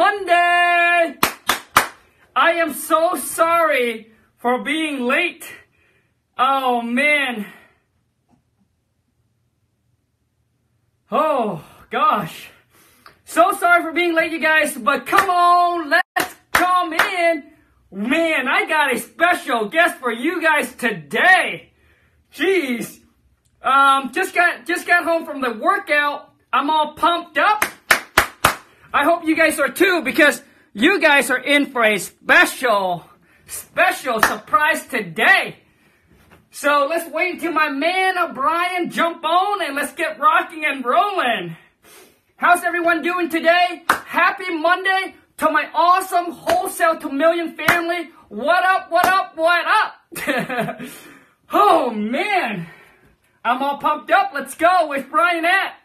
Monday! I am so sorry for being late. Oh, man. Oh, gosh. So sorry for being late, you guys, but come on, let's come in. Man, I got a special guest for you guys today. Jeez. Just got home from the workout. I'm all pumped up. I hope you guys are too, because you guys are in for a special surprise today. So let's wait until my man Brian jump on and let's get rocking and rolling. How's everyone doing today? Happy Monday to my awesome Wholesale to Million family. What up, what up, what up? Oh man, I'm all pumped up. Let's go. Where's Brian at?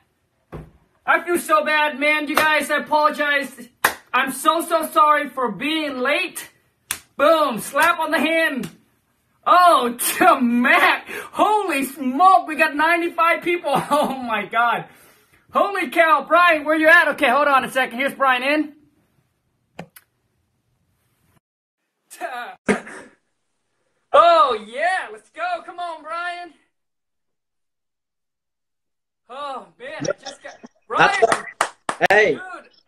I feel so bad, man. You guys, I apologize. I'm so sorry for being late. Boom, slap on the hand. Oh, to Mac. Holy smoke, we got 95 people. Oh my God. Holy cow. Brian, where you at? Okay, hold on a second. Here's Brian in. Oh yeah, let's go. Come on, Brian. Oh man, I just got... Brian! Hey. Dude,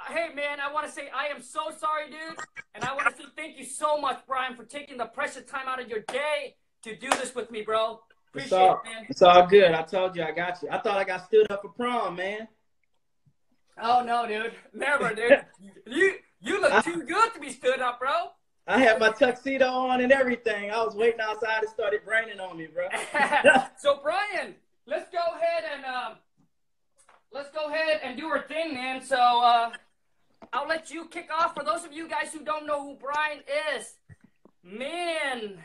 hey man, I want to say I am so sorry, dude. And I want to say thank you so much, Brian, for taking the precious time out of your day to do this with me, bro. Appreciate it, man. It's all good. I told you I got you. I thought I got stood up for prom, man. Oh, no, dude. Never, dude. You look too good to be stood up, bro. I had my tuxedo on and everything. I was waiting outside. It started raining on me, bro. So, Brian, let's go ahead and do our thing, man. So, I'll let you kick off. For those of you guys who don't know who Brian is, man,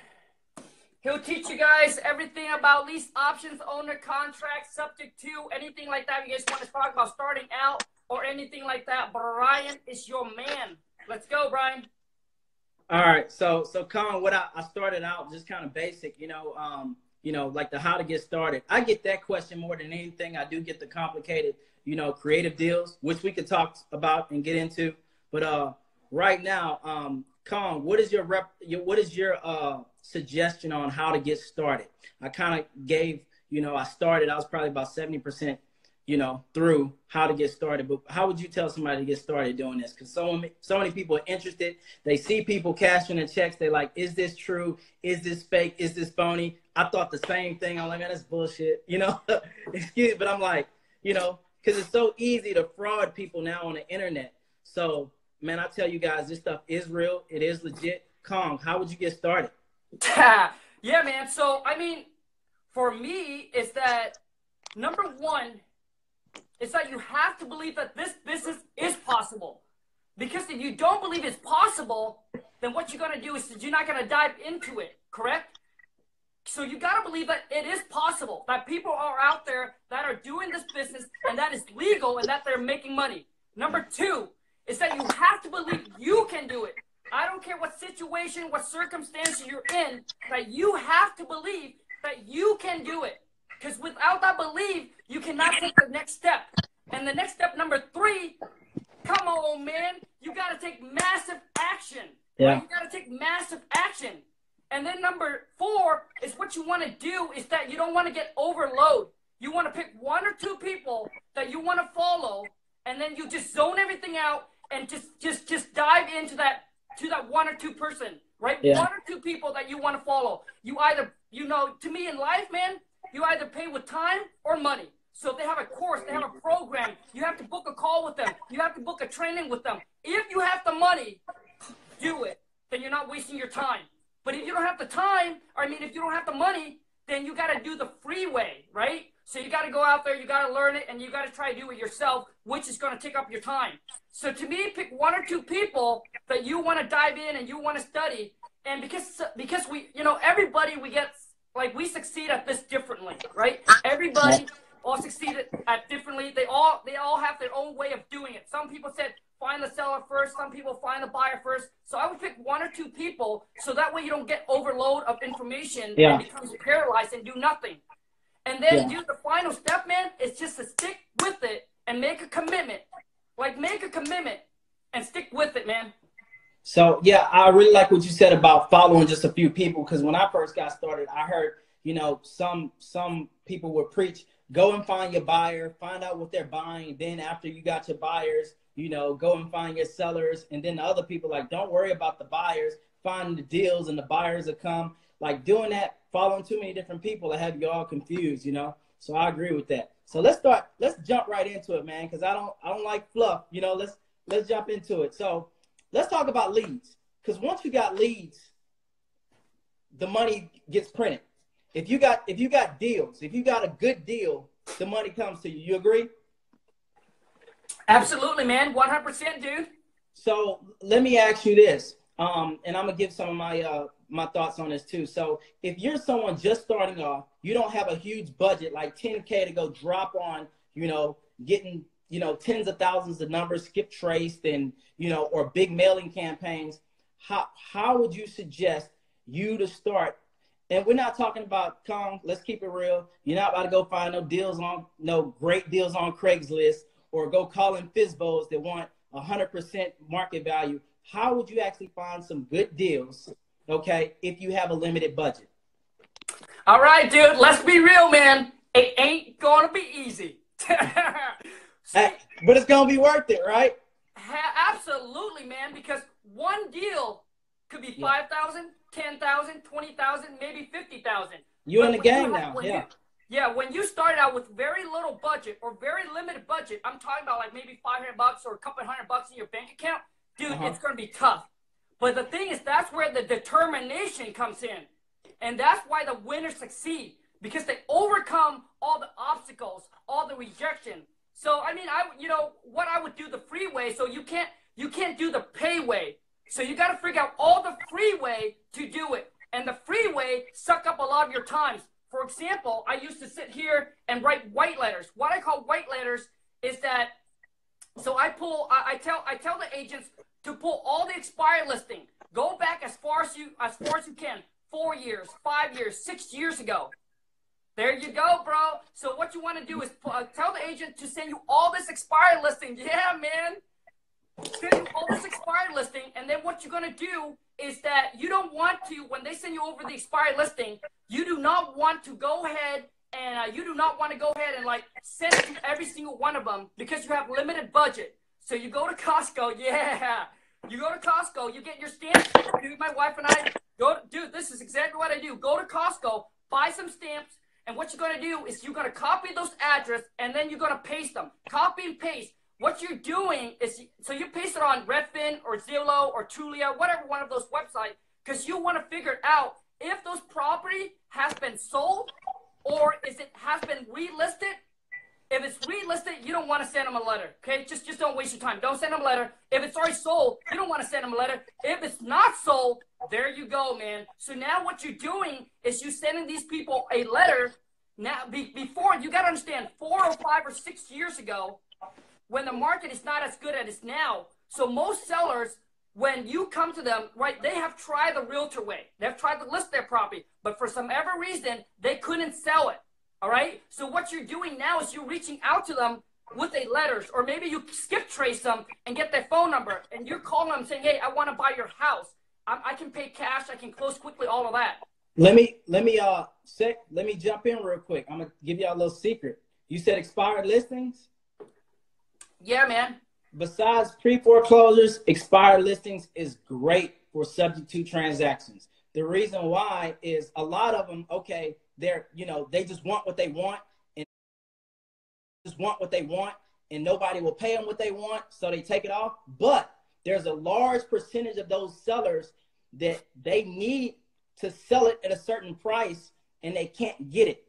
he'll teach you guys everything about lease options, owner contracts, subject to, anything like that. If you guys want to talk about starting out or anything like that, Brian is your man. Let's go, Brian. All right. So Khang, what I started out just kind of basic, like the how to get started. I get that question more than anything. I do get the complicated, creative deals, which we could talk about and get into. But right now, Khang, what is your suggestion on how to get started? I kind of gave, I was probably about 70%, through how to get started. But how would you tell somebody to get started doing this? Because so many people are interested. They see people cashing their checks. They're like, is this true? Is this fake? Is this phony? I thought the same thing. I'm like, man, that's bullshit, Excuse me, but I'm like, because it's so easy to fraud people now on the internet. So, man, I tell you guys, this stuff is real. It is legit. Khang, how would you get started? Yeah, man. So, I mean, for me, is that number one, is that you have to believe that this business is possible. Because if you don't believe it's possible, then what you're going to do is you're not going to dive into it, correct? So you got to believe that it is possible, that people are out there that are doing this business and that is legal and that they're making money. Number two is that you have to believe you can do it. I don't care what situation, what circumstances you're in, that you have to believe that you can do it. Because without that belief, you cannot take the next step. And the next step, number three, come on, man, you got to take massive action. Yeah. Right? You got to take massive action. And then number four is what you want to do is that you don't want to get overload. You want to pick one or two people that you want to follow, and then you just zone everything out and just dive into that one or two person, right? Yeah. One or two people that you want to follow. You either, to me in life, man, you either pay with time or money. So if they have a course, they have a program, you have to book a call with them. You have to book a training with them. If you have the money, do it. Then you're not wasting your time. But if you don't have the time, if you don't have the money, then you got to do the free way, right? So you got to go out there, you got to learn it, and you got to try to do it yourself, which is going to take up your time. So to me, pick one or two people that you want to dive in and you want to study. And because we, everybody, we succeed at this differently, right? Everybody all succeeded at differently. They all have their own way of doing it. Some people said, find the seller first. Some people find the buyer first. So I would pick one or two people so that way you don't get overload of information and becomes paralyzed and do nothing. And then do the final step, man, is just to stick with it and make a commitment. Like, make a commitment. and stick with it, man. So yeah, I really like what you said about following just a few people, because when I first got started, I heard, some people would preach, go and find your buyer, find out what they're buying. Then after you got your buyers, go and find your sellers. And then the other people like, don't worry about the buyers, find the deals and the buyers will come. Like doing that, following too many different people that have you all confused, So I agree with that. So let's jump right into it, man, because I don't like fluff. Let's jump into it. So let's talk about leads, because once you got leads, the money gets printed. If you got deals, if you got a good deal, the money comes to you. You agree? Absolutely, man. 100%, dude. So let me ask you this, and I'm gonna give some of my thoughts on this too. So if you're someone just starting off, you don't have a huge budget like 10K to go drop on, getting tens of thousands of numbers skip traced and or big mailing campaigns. How would you suggest you to start? And we're not talking about, let's keep it real. You're not about to go find no great deals on Craigslist or go calling FISBOs that want 100% market value. How would you actually find some good deals, okay, if you have a limited budget? All right, dude, let's be real, man. It ain't going to be easy. But it's going to be worth it, right? Absolutely, man, because one deal could be 5,000, 10,000, 20,000, maybe 50,000. You're in the game now, yeah. When you start out with very little budget or very limited budget, I'm talking about like maybe $500 or a couple $100 in your bank account, dude, it's going to be tough. But the thing is, that's where the determination comes in. And that's why the winners succeed, because they overcome all the obstacles, all the rejection. So, I mean, what I would do the free way, so you can't do the pay way. So you got to figure out all the free way to do it. And the free way suck up a lot of your times. For example, I used to sit here and write white letters. What I call white letters is that, so I tell the agents to pull all the expired listing. Go back as far as you can. 4 years, 5 years, 6 years ago. There you go, bro. So what you want to do is tell the agent to send you all this expired listing. Yeah, man. Send you all this expired listing. And then what you're going to do is that you don't want to, when they send you over the expired listing, you do not want to go ahead and like send it to every single one of them, because you have limited budget. So you go to Costco. Yeah. You go to Costco. You get your stamps. Dude, my wife and I dude, this is exactly what I do. Go to Costco, buy some stamps. And what you're going to do is you're going to copy those addresses, and then you're going to paste them. Copy and paste. What you're doing is, so you paste it on Redfin or Zillow or Trulia, whatever one of those websites, because you want to figure out if those property has been sold or has been relisted. If it's relisted, you don't want to send them a letter, okay? Just don't waste your time. Don't send them a letter. If it's already sold, you don't want to send them a letter. If it's not sold, there you go, man. So now what you're doing is you're sending these people a letter. Now, before, you got to understand, 4 or 5 or 6 years ago, when the market is not as good as it is now, so most sellers, when you come to them, right, they have tried the realtor way. They've tried to list their property, but for some ever reason, they couldn't sell it. All right. So what you're doing now is you're reaching out to them with a letters, or maybe you skip trace them and get their phone number, and you're calling them saying, "Hey, I want to buy your house. I can pay cash. I can close quickly." All of that. Let me jump in real quick. I'm gonna give y'all a little secret. You said expired listings. Yeah, man. Besides pre-foreclosures, expired listings is great for subject to transactions. The reason why is a lot of them, okay, they just want what they want, and nobody will pay them what they want, so they take it off. But there's a large percentage of those sellers that they need to sell it at a certain price, and they can't get it.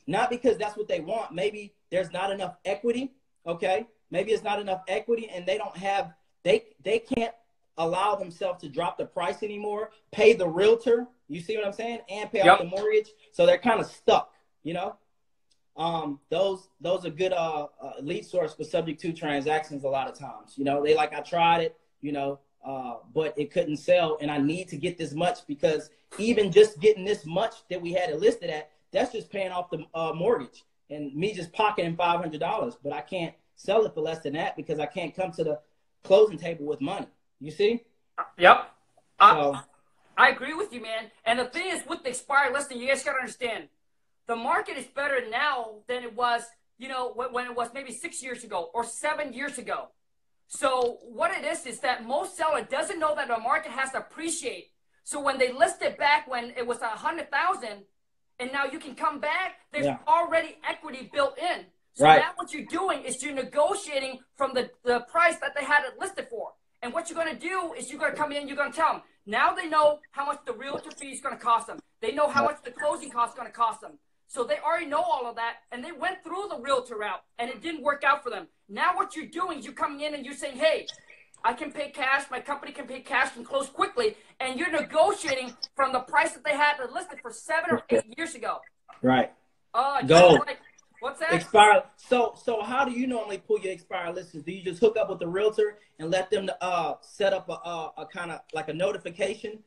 Not because that's what they want. Maybe there's not enough equity, okay? Maybe it's not enough equity, and they can't allow themselves to drop the price anymore, pay the realtor, you see what I'm saying, and pay off the mortgage. So they're kind of stuck, Those are good lead source for subject to transactions a lot of times. They like, I tried it, but it couldn't sell, and I need to get this much, because even just getting this much that we had it listed at, that's just paying off the mortgage and me just pocketing $500, but I can't sell it for less than that because I can't come to closing table with money. You see? Yep. So I agree with you, man. And the thing is, with the expired listing, you guys got to understand, the market is better now than it was, you know, when it was maybe 6 years ago or 7 years ago. So what it is that most seller doesn't know that the market has to appreciate. So when they list it back when it was 100,000, and now you can come back, there's already equity built in. So now what you're doing is you're negotiating from the price that they had it listed for. And what you're going to do is you're going to come in, you're going to tell them. Now they know how much the realtor fee is going to cost them. They know how much the closing cost is going to cost them. So they already know all of that, and they went through the realtor route, and it didn't work out for them. Now what you're doing is you're coming in and you're saying, hey, I can pay cash, my company can pay cash and close quickly, and you're negotiating from the price that they had listed for 7 or 8 years ago. Right. Go. Like, what's that? Expired. So how do you normally pull your expired listings? Do you just hook up with the realtor and let them set up a kind of like a notification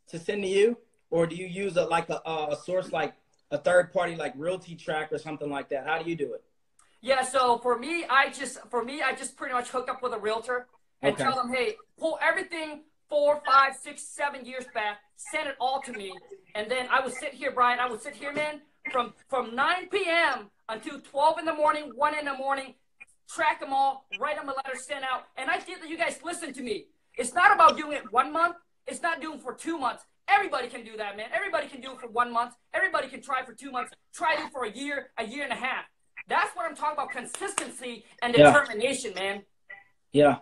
to send to you, or do you use a source like a third party like Realty Track or something like that? How do you do it? Yeah, so for me, I just pretty much hook up with a realtor and tell them, hey, pull everything 4, 5, 6, 7 years back, send it all to me, and then I would sit here, Brian. I would sit here, man, from 9 p.m. until 12 in the morning, 1 in the morning, track them all, write them a letter, send out, and I think that you guys listen to me. It's not about doing it 1 month. It's not doing for 2 months. Everybody can do that, man. Everybody can do it for 1 month. Everybody can try for 2 months. Try it for a year and a half. That's what I'm talking about, consistency and determination, man. Yeah.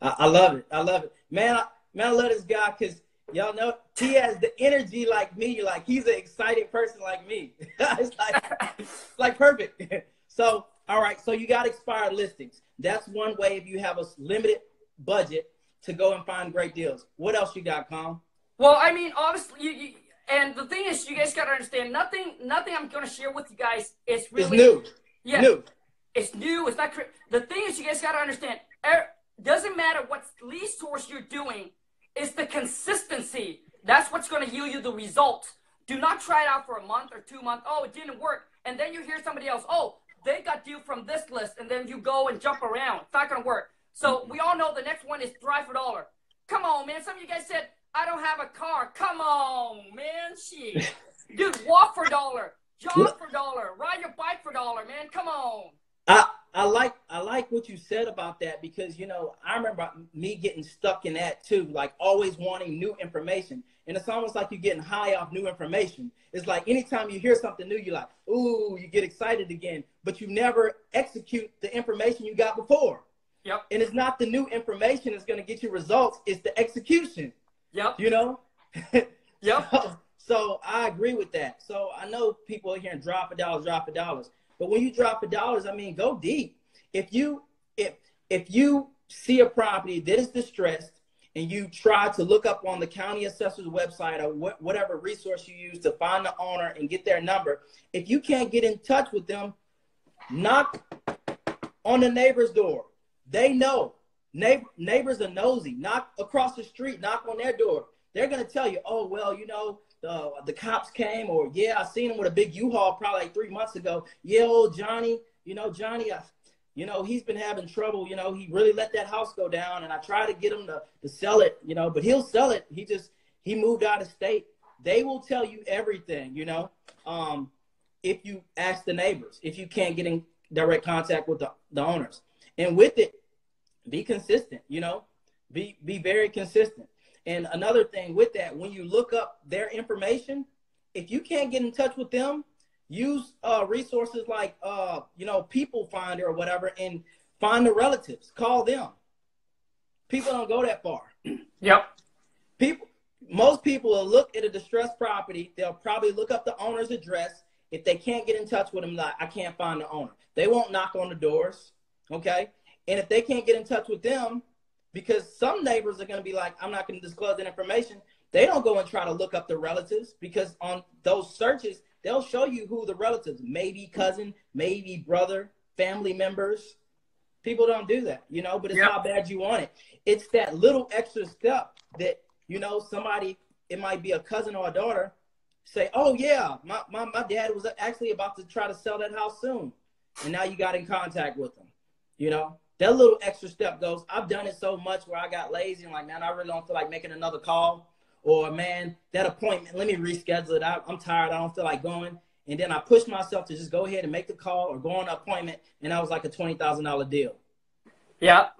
I love it. I love it. Man, I love this guy because y'all know he has the energy like me. Like, he's an excited person like me. It's like perfect. So, all right. So you got expired listings. That's one way if you have a limited budget to go and find great deals. What else you got, Khang? Well, I mean, obviously, and the thing is, you guys got to understand, nothing I'm going to share with you guys is really new. Yeah, new. It's new. It's not. The thing is, you guys got to understand, doesn't matter what lead source you're doing, it's the consistency. That's what's going to yield you the results. Do not try it out for a month or 2 months. Oh, it didn't work. And then you hear somebody else, oh, they got deal from this list. And then you go and jump around. It's not going to work. So we all know the next one is Drive for Dollar. Come on, man. Some of you guys said, I don't have a car. Come on, man. Shit. Dude, walk for dollar. Jog for dollar. Ride your bike for dollar, man. Come on. I like what you said about that because, you know, I remember me getting stuck in that too, like always wanting new information. And it's almost like you're getting high off new information. It's like anytime you hear something new, you're like, ooh, you get excited again, but you never execute the information you got before. Yep. And it's not the new information that's going to get you results. It's the execution. Yep. You know? Yep. So I agree with that. So I know people are hearing drop for dollars. But when you drop for dollars, I mean, go deep. If you see a property that is distressed and you try to look up on the county assessor's website or whatever resource you use to find the owner and get their number, if you can't get in touch with them, knock on the neighbor's door. They know. Neighbors are nosy. Knock across the street, knock on their door. They're going to tell you, oh, well, you know, the cops came, or, yeah, I seen him with a big U-Haul probably like 3 months ago. Yeah, old Johnny, he's been having trouble. You know, he really let that house go down, and I tried to get him to sell it, you know, but he'll sell it. He moved out of state. They will tell you everything, you know, if you ask the neighbors, if you can't get in direct contact with the owners. And with it, be consistent, you know, be very consistent. And another thing with that, when you look up their information, if you can't get in touch with them, use resources like, People Finder or whatever, and find the relatives. Call them. People don't go that far. Yep. Most people will look at a distressed property. They'll probably look up the owner's address. If they can't get in touch with them, like, I can't find the owner. They won't knock on the doors, okay? And if they can't get in touch with them, because some neighbors are going to be like, I'm not going to disclose that information, they don't go and try to look up the relatives, because on those searches, they'll show you who the relatives, maybe cousin, maybe brother, family members. People don't do that, you know, but it's how bad you want it. It's that little extra step that, you know, somebody, it might be a cousin or a daughter, say, oh, yeah, my dad was actually about to try to sell that house soon. And now you got in contact with them, you know. that little extra step goes. I've done it so much where I got lazy and like, man, I really don't feel like making another call. Or, man, that appointment, let me reschedule it. I'm tired. I don't feel like going. And then I pushed myself to just go ahead and make the call or go on an appointment, and that was like a $20,000 deal. Yep.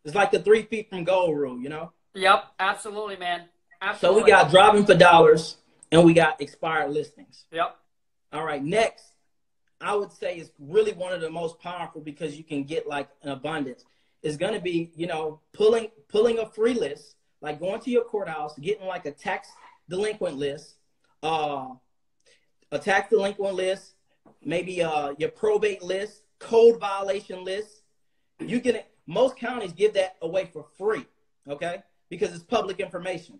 It's like the 3 feet from goal rule, you know? Yep, absolutely, man. Absolutely. So we got dropping for dollars, and we got expired listings. Yep. All right, next, I would say is really one of the most powerful because you can get like an abundance. Is going to be, you know, pulling a free list, like going to your courthouse, getting like a tax delinquent list, maybe your probate list, code violation list. You can, most counties give that away for free, okay? Because it's public information.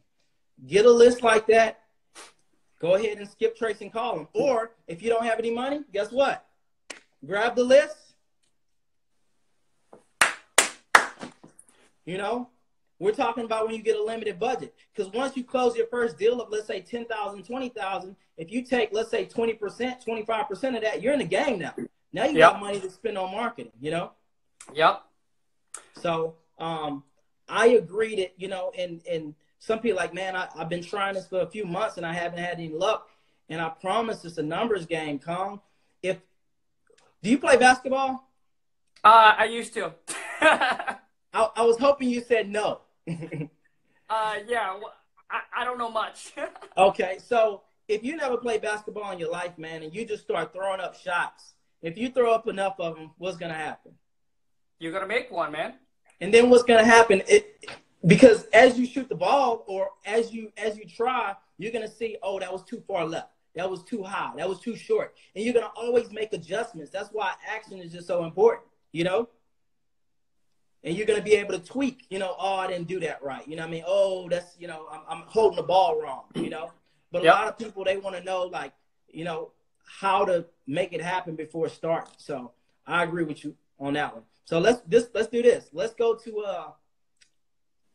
Get a list like that. Go ahead and skip, trace, and call them. Or if you don't have any money, guess what? Grab the list. You know, we're talking about when you get a limited budget. Because once you close your first deal of, let's say, $10,000, $20,000, if you take, let's say, 20%, 25% of that, you're in the game now. Now you got money to spend on marketing, you know? Yep. So I agree that, you know, and some people like, man, I've been trying this for a few months and I haven't had any luck. And I promise it's a numbers game, Khang. Do you play basketball? I used to. I was hoping you said no. Yeah, well, I don't know much. Okay, so if you never played basketball in your life, man, and you just start throwing up shots, if you throw up enough of them, what's going to happen? You're going to make one, man. And then what's going to happen, because as you shoot the ball or as you try, you're going to see, oh, that was too far left. That was too high. That was too short. And you're going to always make adjustments. That's why action is just so important, you know? And you're going to be able to tweak, you know, oh, I didn't do that right. You know what I mean? Oh, that's, you know, I'm holding the ball wrong, you know? But a lot of people, they want to know, like, you know, how to make it happen before starting. So I agree with you on that one. So let's do this. Let's go to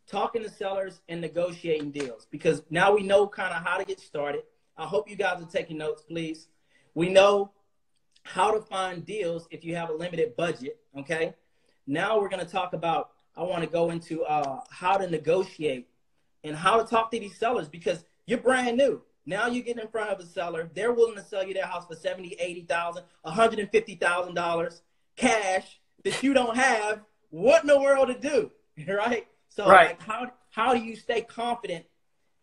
talking to sellers and negotiating deals, because now we know kind of how to get started. I hope you guys are taking notes, please. We know how to find deals if you have a limited budget, okay? Now we're going to talk about, I want to go into how to negotiate and how to talk to these sellers, because you're brand new. Now you get in front of a seller. They're willing to sell you their house for $70,000, $80,000, $150,000 cash that you don't have. What in the world to do, right? So like, how do you stay confident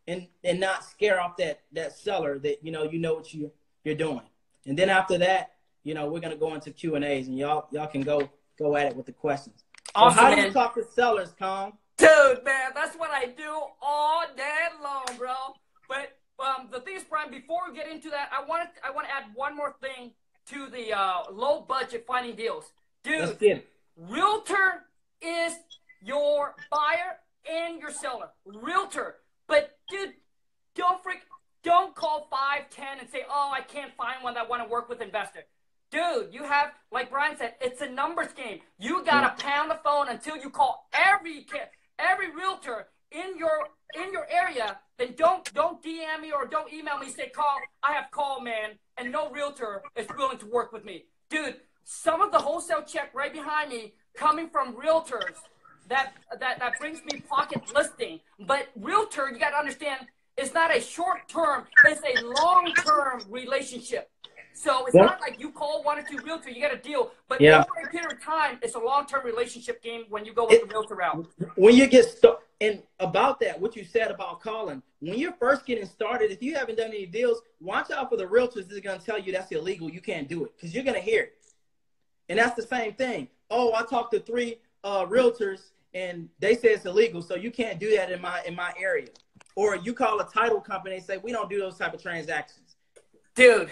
and not scare off that seller that, you know what you're doing? And then after that, you know, we're going to go into Q&As, and y'all can go at it with the questions. Awesome, so how man. do you talk to sellers, Khang? Dude, man, that's what I do all day long, bro. But the thing is, Brian, before we get into that, I want to add one more thing to the low budget finding deals. Dude, realtor is your buyer and your seller. Realtor. But, dude, don't call 5, 10 and say, oh, I can't find one that want to work with investor. Dude, you have, like Brian said, it's a numbers game. You got to pound the phone until you call every realtor in your area. Then don't DM me or don't email me. Say, call. I have call, man, and no realtor is willing to work with me. Dude, some of the wholesale check right behind me coming from realtors that brings me pocket listing. But realtor, you got to understand, it's not a short term. It's a long term relationship. So it's not like you call 1 or 2 realtors, you get a deal. But over a period of time, it's a long-term relationship game when you go with the realtor route. When you get started, and about that, what you said about calling, when you're first getting started, if you haven't done any deals, watch out for the realtors that are going to tell you that's illegal, you can't do it, because you're going to hear it. And that's the same thing. Oh, I talked to 3 realtors, and they say it's illegal, so you can't do that in my area. Or you call a title company and say, we don't do those type of transactions. Dude.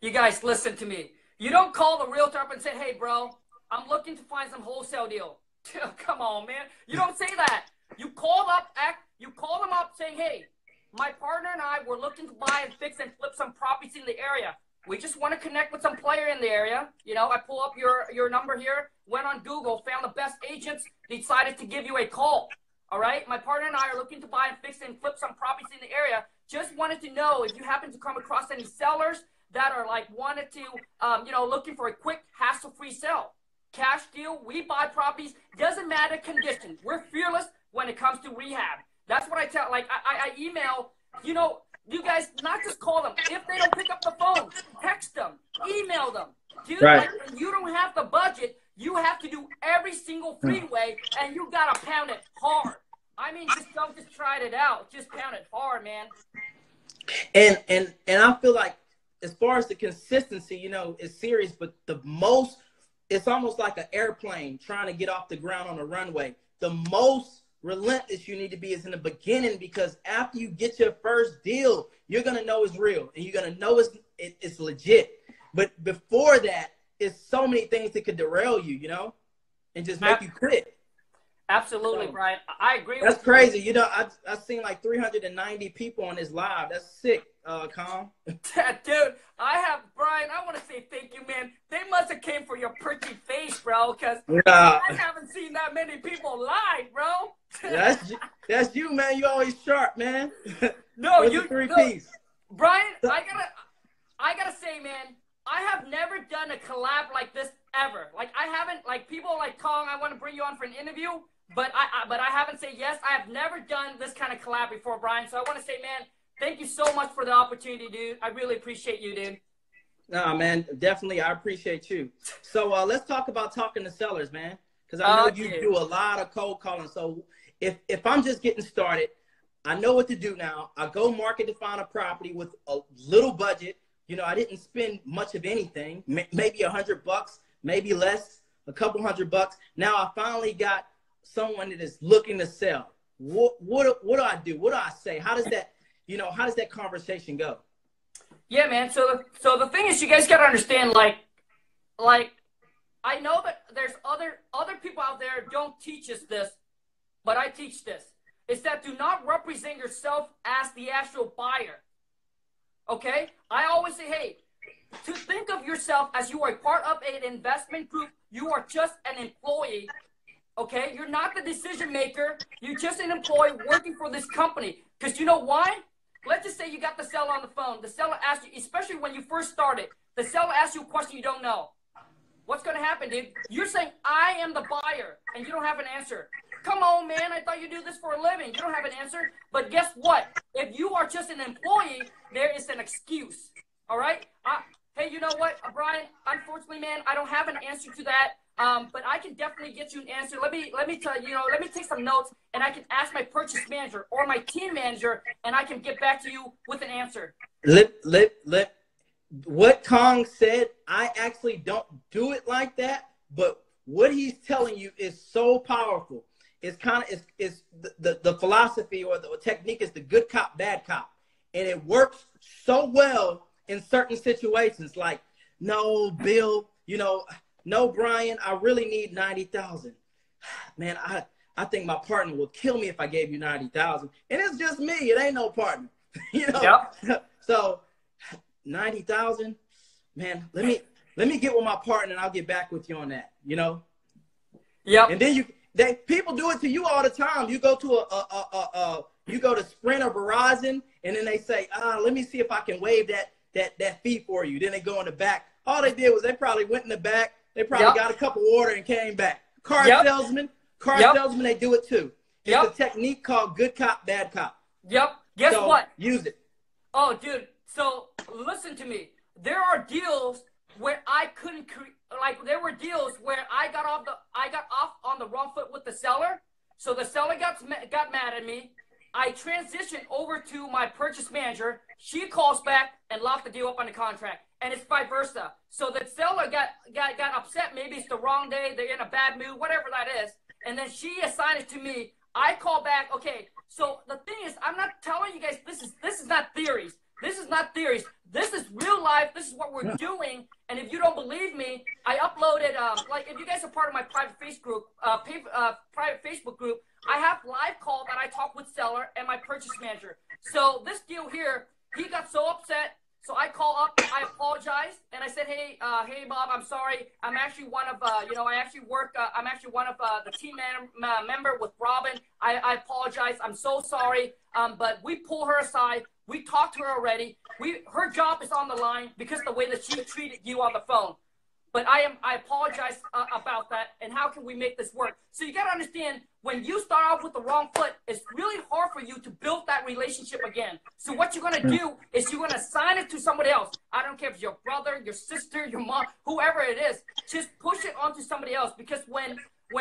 You guys, listen to me. You don't call the realtor up and say, hey, bro, I'm looking to find some wholesale deal. Come on, man. You don't say that. You call them up saying, hey, my partner and I were looking to buy and fix and flip some properties in the area. We just want to connect with some player in the area. You know, I pull up your number here, went on Google, found the best agents, decided to give you a call. All right? My partner and I are looking to buy and fix and flip some properties in the area. Just wanted to know if you happen to come across any sellers that are like wanted to, looking for a quick hassle-free sell. cash deal. We buy properties. Doesn't matter condition. We're fearless when it comes to rehab. That's what I tell. Like I email. You know, you guys not just call them. If they don't pick up the phone, text them, email them. Dude, Right. like when you don't have the budget, you have to do every single freeway, and you gotta pound it hard. I mean, just don't just try it out. Just pound it hard, man. And I feel like as far as the consistency, you know, it's serious, but it's almost like an airplane trying to get off the ground on a runway. The most relentless you need to be is in the beginning, because after you get your first deal, you're going to know it's real and you're going to know it's legit. But before that, it's so many things that could derail you, you know, and just make you quit. Absolutely, so, Brian. I agree with you. That's crazy. You know, I've seen like 390 people on this live. That's sick, Khang. Dude, Brian, I want to say thank you, man. They must have came for your pretty face, bro, because I haven't seen that many people live, bro. That's you, man. You always sharp, man. No, you three-piece. Brian, I gotta say, man, I have never done a collab like this ever. Like, I haven't, like, people like Khang, I want to bring you on for an interview, but I haven't said yes. I have never done this kind of collab before, Brian. So I want to say, man, thank you so much for the opportunity, dude. I really appreciate you, dude. Nah, man, definitely. I appreciate you. So let's talk about talking to sellers, man, because I know you do a lot of cold calling. So if I'm just getting started, I know what to do now. I go market to find a property with a little budget. You know, I didn't spend much of anything, maybe $100, maybe less, a couple $100. Now I finally got someone that is looking to sell. What do I do? What do I say? How does that conversation go? Yeah, man. So the thing is, you guys got to understand, like I know that there's other people out there don't teach us this, but I teach this. It's that do not represent yourself as the actual buyer. Okay? I always say, hey, to think of yourself as you are part of an investment group, you are just an employee. Okay? You're not the decision maker. You're just an employee working for this company. Because you know why? Let's just say you got the seller on the phone. The seller asks you, especially when you first started, the seller asks you a question you don't know. What's going to happen, dude? You're saying, I am the buyer, and you don't have an answer. Come on, man. I thought you do this for a living. You don't have an answer. But guess what? If you are just an employee, there is an excuse. All right? Hey, you know what, Brian? Unfortunately, man, I don't have an answer to that. But I can definitely get you an answer. Let me tell you, let me take some notes, and I can ask my purchase manager or my team manager, and I can get back to you with an answer. What Khang said, I actually don't do it like that, but what he's telling you is so powerful. It's the philosophy or the technique is the good cop, bad cop. And it works so well in certain situations. Like, no, Bill, no, Brian, I really need 90,000. Man, I think my partner will kill me if I gave you 90,000. And it's just me. It ain't no partner. Yep. So 90,000, man, let me get with my partner and I'll get back with you on that, Yep. And then people do it to you all the time. You go to you go to Sprint or Verizon, and then they say, let me see if I can waive that fee for you. Then they go in the back. All they did was they probably went in the back. They probably got a cup of water and came back. Car salesmen, they do it too. It's a technique called good cop, bad cop. Yep. Guess what? Use it. Oh, dude. So listen to me. There are deals where I couldn't there were deals where I got off on the wrong foot with the seller. So the seller got mad at me. I transitioned over to my purchase manager. She calls back and locked the deal up on the contract. And it's vice versa. So the seller got upset. Maybe it's the wrong day. They're in a bad mood, whatever that is. And then she assigned it to me. I call back. Okay. So the thing is, I'm not telling you guys this is not theories. This is not theories. This is real life. This is what we're doing. And if you don't believe me, I uploaded, if you guys are part of my private Facebook group, I have live call that I talk with seller and my purchase manager. So this deal here, he got so upset. So I call up, I apologize, and I said, hey, Bob, I'm sorry. I'm actually one of, I'm actually one of the team member with Robin. I apologize. I'm so sorry. But we pull her aside. We talked to her already. Her job is on the line because of the way that she treated you on the phone. But I apologize about that. And how can we make this work? So you got to understand, when you start off with the wrong foot, it's really hard for you to build that relationship again. So what you're going to do is you're going to assign it to somebody else. I don't care if it's your brother, your sister, your mom, whoever it is. Just push it onto somebody else, because when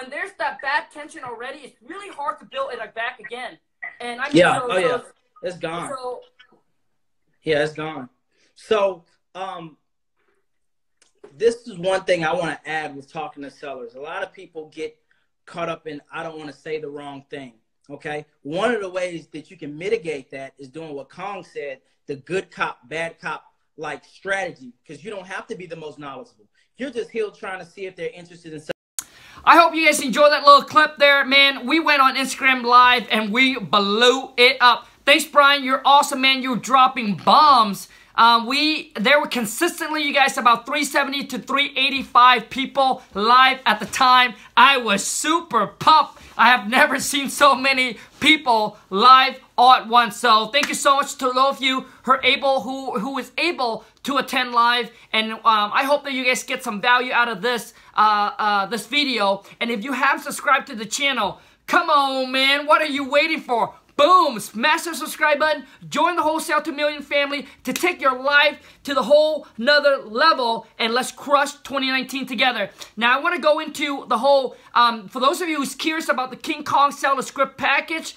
there's that bad tension already, it's really hard to build it back again. And I mean, yeah, it's gone. Yeah, it's gone. So, this is one thing I want to add with talking to sellers. A lot of people get caught up in, I don't want to say the wrong thing. Okay. One of the ways that you can mitigate that is doing what Khang said, the good cop, bad cop like strategy, because you don't have to be the most knowledgeable. You're just here trying to see if they're interested in. I hope you guys enjoyed that little clip there, man. We went on Instagram Live and we blew it up. Thanks, Brian. You're awesome, man. You're dropping bombs. There were consistently, you guys, about 370 to 385 people live at the time. I was super pumped. I have never seen so many people live all at once. So thank you so much to all of you who is able to attend live. And I hope that you guys get some value out of this this video. And if you have subscribed to the channel, come on, man. What are you waiting for? Boom! Smash the subscribe button. Join the Wholesale to Million family to take your life to the whole nother level, and let's crush 2019 together. Now, I want to go into the whole, for those of you who's curious about the Khang Seller Script package,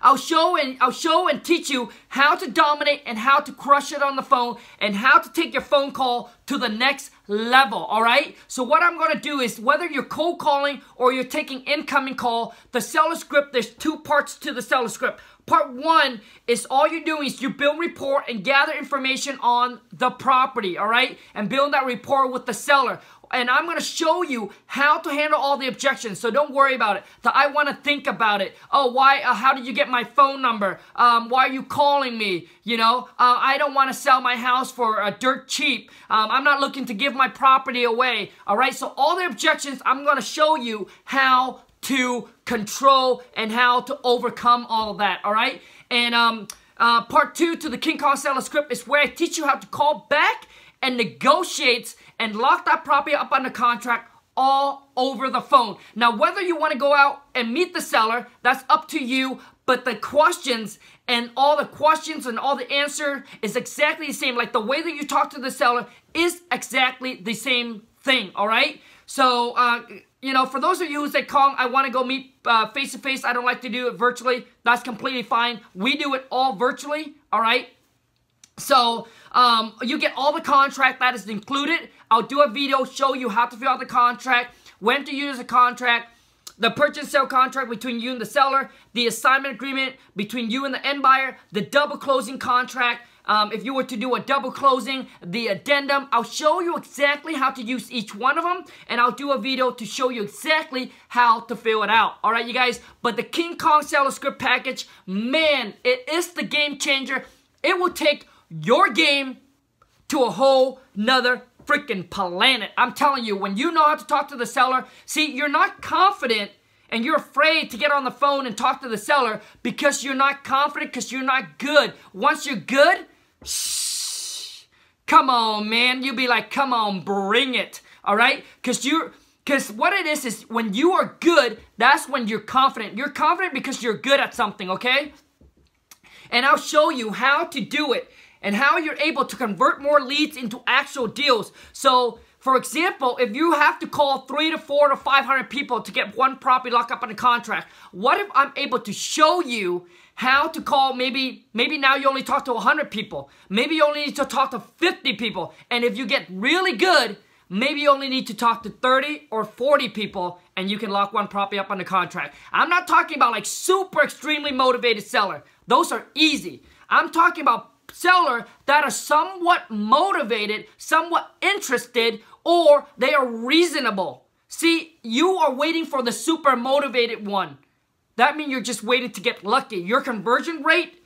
I'll show and teach you how to dominate and how to crush it on the phone and how to take your phone call to the next level, all right? So what I'm going to do is, whether you're cold calling or you're taking incoming call, the seller script, there's two parts to the seller script. Part one is all you're doing is you build rapport and gather information on the property, all right? And build that rapport with the seller. And I'm going to show you how to handle all the objections. So don't worry about it. I want to think about it. Oh, why? How did you get my phone number? Why are you calling me? You know, I don't want to sell my house for dirt cheap. I'm not looking to give my property away. All right. So all the objections, I'm going to show you how to control and how to overcome all of that. All right. And part two to the Khang Seller Script is where I teach you how to call back and negotiate and lock that property up under contract all over the phone. Now, whether you want to go out and meet the seller, that's up to you, but the questions and all the answer is exactly the same. Like the way that you talk to the seller is exactly the same thing, all right? So, you know, for those of you who say, Khang, I want to go meet face-to-face, I don't like to do it virtually, that's completely fine. We do it all virtually, all right? So, you get all the contract that is included. I'll do a video, show you how to fill out the contract, when to use the contract, the purchase sale contract between you and the seller, the assignment agreement between you and the end buyer, the double closing contract, if you were to do a double closing, the addendum. I'll show you exactly how to use each one of them, and I'll do a video to show you exactly how to fill it out. All right, you guys? But the Khang Seller Script package, man, it is the game changer. It will take your game to a whole nother freaking planet. I'm telling you, when you know how to talk to the seller, see, you're not confident and you're afraid to get on the phone and talk to the seller because you're not confident, because you're not good. Once you're good, shh, come on, man. You'll be like, come on, bring it. All right? Because what it is when you are good, that's when you're confident. You're confident because you're good at something, okay? And I'll show you how to do it and how you're able to convert more leads into actual deals. So, for example, if you have to call 300 to 400 to 500 people to get one property locked up on a contract, what if I'm able to show you how to call maybe now you only talk to 100 people. Maybe you only need to talk to 50 people. And if you get really good, maybe you only need to talk to 30 or 40 people and you can lock one property up on the contract. I'm not talking about like super extremely motivated seller. Those are easy. I'm talking about seller that are somewhat motivated, somewhat interested, or they are reasonable. See, you are waiting for the super motivated one. That means you're just waiting to get lucky. Your conversion rate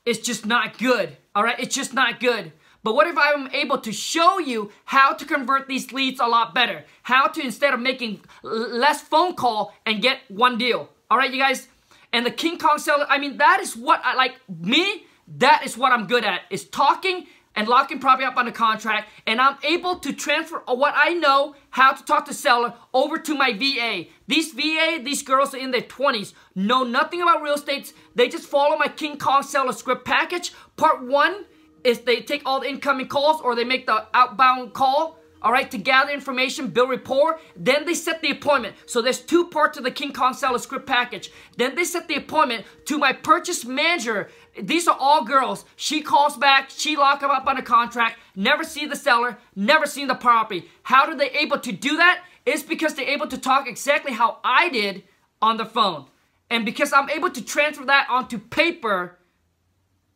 is just not good. All right, it's just not good. But what if I'm able to show you how to convert these leads a lot better? How to, instead of making less phone call and get one deal. All right, you guys? And the Khang Seller, I mean, that is what I like. Me, that is what I'm good at, is talking and locking property up on the contract, and I'm able to transfer what I know how to talk to seller over to my VA. These girls are in their 20s, know nothing about real estate. They just follow my Khang Seller Script package. Part 1 is they take all the incoming calls or they make the outbound call, all right, to gather information, build rapport. Then they set the appointment. So there's 2 parts of the Khang Seller Script package. Then they set the appointment to my purchase manager. These are all girls. She calls back, she locks them up on a contract, never see the seller, never seen the property. How are they able to do that? It's because they're able to talk exactly how I did on the phone. And because I'm able to transfer that onto paper,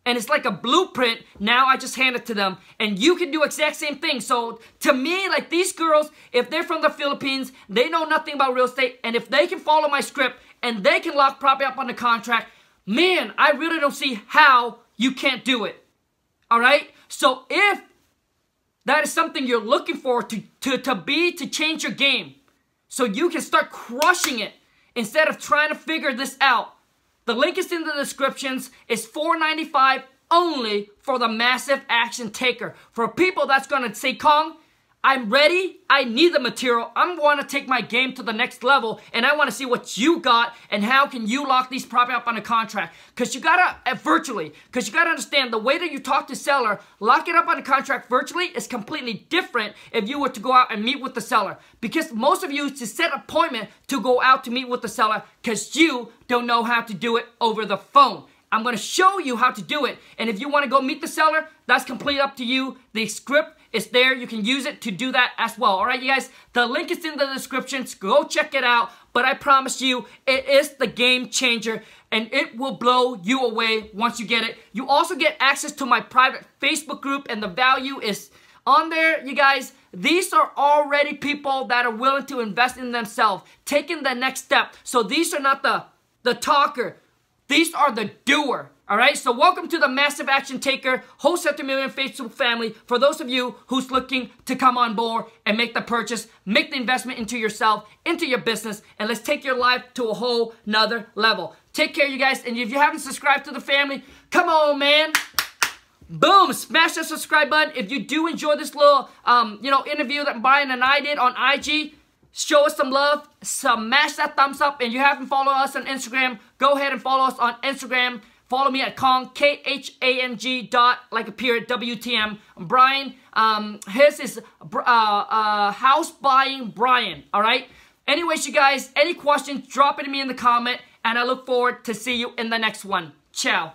and it's like a blueprint, now I just hand it to them. And you can do exact same thing. So to me, like these girls, if they're from the Philippines, they know nothing about real estate, and if they can follow my script and they can lock property up on the contract, man, I really don't see how you can't do it. All right? So if that is something you're looking for to change your game, so you can start crushing it instead of trying to figure this out, the link is in the descriptions. It's $4.95 only for the massive action taker. For people that's going to say, Khang, I'm ready. I need the material. I want to take my game to the next level, and I want to see what you got and how can you lock these property up on a contract. Because you got to, virtually, because you got to understand the way that you talk to seller, lock it up on a contract virtually is completely different if you were to go out and meet with the seller. Because most of you to set an appointment to go out to meet with the seller because you don't know how to do it over the phone. I'm going to show you how to do it. And if you want to go meet the seller, that's completely up to you. The script is there. You can use it to do that as well. All right, you guys, the link is in the descriptions. Go check it out. But I promise you, it is the game changer, and it will blow you away once you get it. You also get access to my private Facebook group, and the value is on there, you guys. These are already people that are willing to invest in themselves, taking the next step. So these are not the talker. These are the doer. All right, so welcome to the Massive Action Taker Wholesale to Million Facebook family. For those of you who's looking to come on board and make the purchase, make the investment into yourself, into your business, and let's take your life to a whole nother level. Take care, you guys, and if you haven't subscribed to the family, come on, man. Boom, smash that subscribe button. If you do enjoy this little, interview that Brian and I did on IG, show us some love, smash that thumbs up, and you haven't followed us on Instagram, go ahead and follow us on Instagram. Follow me at Khang, Khang WTM. Brian, his is House Buying Brian, all right? Anyways, you guys, any questions, drop it to me in the comment, and I look forward to see you in the next one. Ciao.